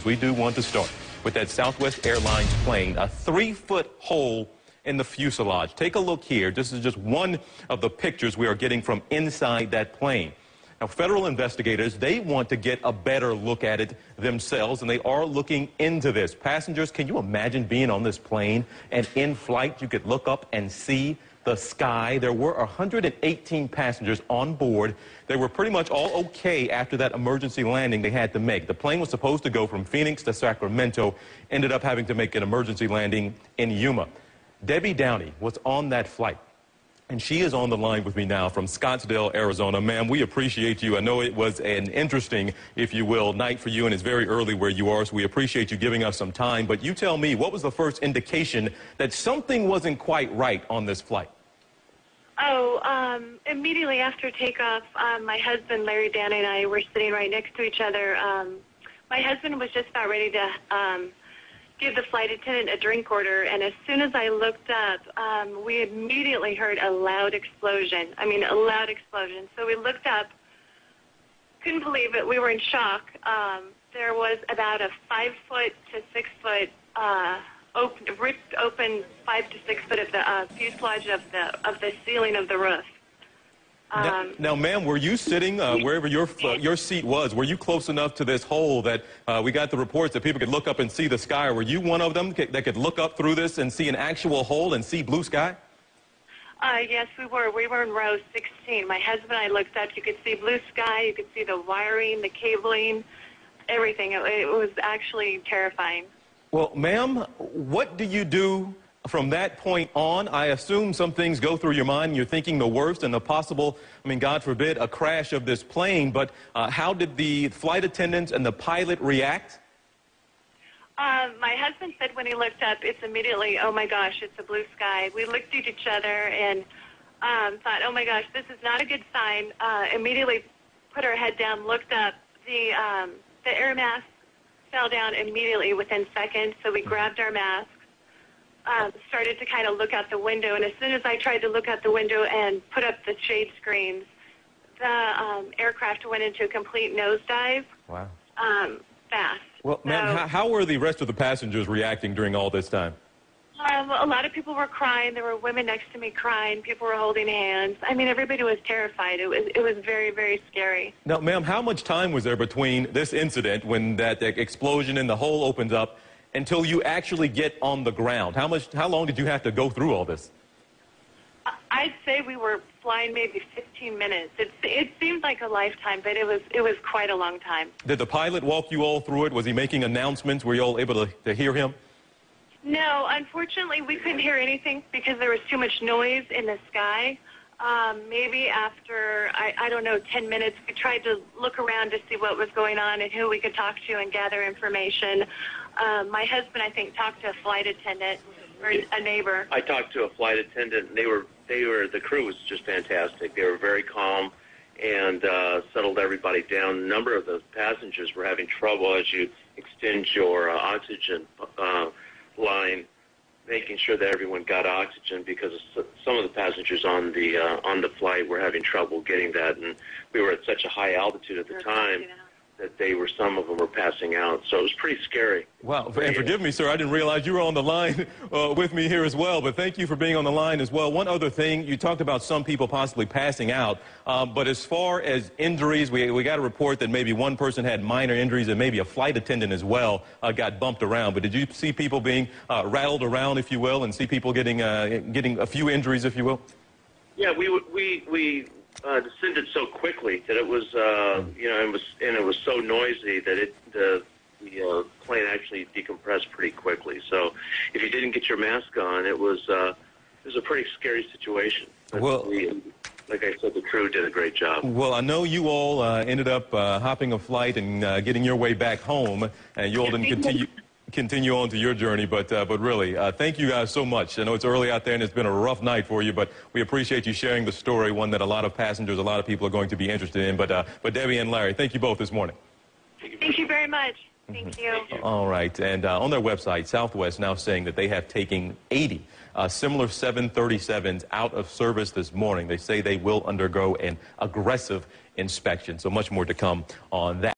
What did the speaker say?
questions. We do want to start with that Southwest Airlines plane, a 3-foot hole in the fuselage. Take a look here. This is just one of the pictures we are getting from inside that plane. Now, federal investigators, they want to get a better look at it themselves, and they are looking into this. Passengers, can you imagine being on this plane and in flight you could look up and see the sky? There were 118 passengers on board. They were pretty much all okay after that emergency landing they had to make. The plane was supposed to go from Phoenix to Sacramento, ended up having to make an emergency landing in Yuma. Debbie Downey was on that flight, and she is on the line with me now from Scottsdale, Arizona. Ma'am, we appreciate you. I know it was an interesting, if you will, night for you, and it's very early where you are, so we appreciate you giving us some time. But you tell me, what was the first indication that something wasn't quite right on this flight? Immediately after takeoff, my husband, Larry, Dan, and I were sitting right next to each other. My husband was just about ready to give the flight attendant a drink order, and as soon as I looked up, we immediately heard a loud explosion. I mean, a loud explosion. So we looked up, couldn't believe it. We were in shock. There was about a 5-foot to 6-foot ripped open 5 to 6 foot of the fuselage of the ceiling of the roof. Now, ma'am, were you sitting wherever your seat was? Were you close enough to this hole that we got the reports that people could look up and see the sky? Or were you one of them that could look up through this and see an actual hole and see blue sky? Yes, we were. We were in row 16. My husband and I looked up. You could see blue sky. You could see the wiring, the cabling, everything. It was actually terrifying. Well, ma'am, what do you do from that point on? I assume some things go through your mind. You're thinking the worst and the possible, I mean, God forbid, a crash of this plane. But how did the flight attendants and the pilot react? My husband said when he looked up, it's immediately, oh, my gosh, it's a blue sky. We looked at each other and thought, oh, my gosh, this is not a good sign. Immediately put our head down, looked up. The air mask fell down immediately within seconds, so we grabbed our masks. Started to kind of look out the window, and as soon as I tried to look out the window and put up the shade screens, the aircraft went into a complete nosedive. Wow. Fast. Well, ma'am, how were the rest of the passengers reacting during all this time? A lot of people were crying. There were women next to me crying. People were holding hands. I mean, everybody was terrified. It was very, very scary. Now, ma'am, how much time was there between this incident, when that explosion in the hole opened up, until you actually get on the ground? How long did you have to go through all this? I'd say we were flying maybe 15 minutes. It seemed like a lifetime, but it was quite a long time. Did the pilot walk you all through it? Was he making announcements? Were you all able to hear him? No, unfortunately, we couldn't hear anything because there was too much noise in the sky. Maybe after, I don't know, 10 minutes, we tried to look around to see what was going on and who we could talk to and gather information. My husband, I think, talked to a flight attendant or a neighbor. I talked to a flight attendant, and the crew was just fantastic. They were very calm and settled everybody down. A number of the passengers were having trouble as you extend your oxygen line, making sure that everyone got oxygen, because some of the passengers on the flight were having trouble getting that, and we were at such a high altitude at the time that some of them were passing out. So it was pretty scary. Wow. And forgive me, sir, I didn't realize you were on the line with me here as well, but thank you for being on the line as well. One other thing, you talked about some people possibly passing out, but as far as injuries, we got a report that maybe one person had minor injuries and maybe a flight attendant as well got bumped around. But did you see people being rattled around, if you will, and see people getting a few injuries, if you will? Yeah, we descended so quickly that it was, it was so noisy that the plane actually decompressed pretty quickly. So if you didn't get your mask on, it was a pretty scary situation. But well, like I said, the crew did a great job. Well, I know you all ended up hopping a flight and getting your way back home, and you all didn't continue on to your journey, but really, thank you guys so much. I know it's early out there and it's been a rough night for you, but we appreciate you sharing the story, one that a lot of passengers, a lot of people are going to be interested in. But Debbie and Larry, thank you both this morning. Thank you very much. Thank you. All right, and on their website, Southwest now saying that they have taken 80 similar 737s out of service this morning. They say they will undergo an aggressive inspection, so much more to come on that.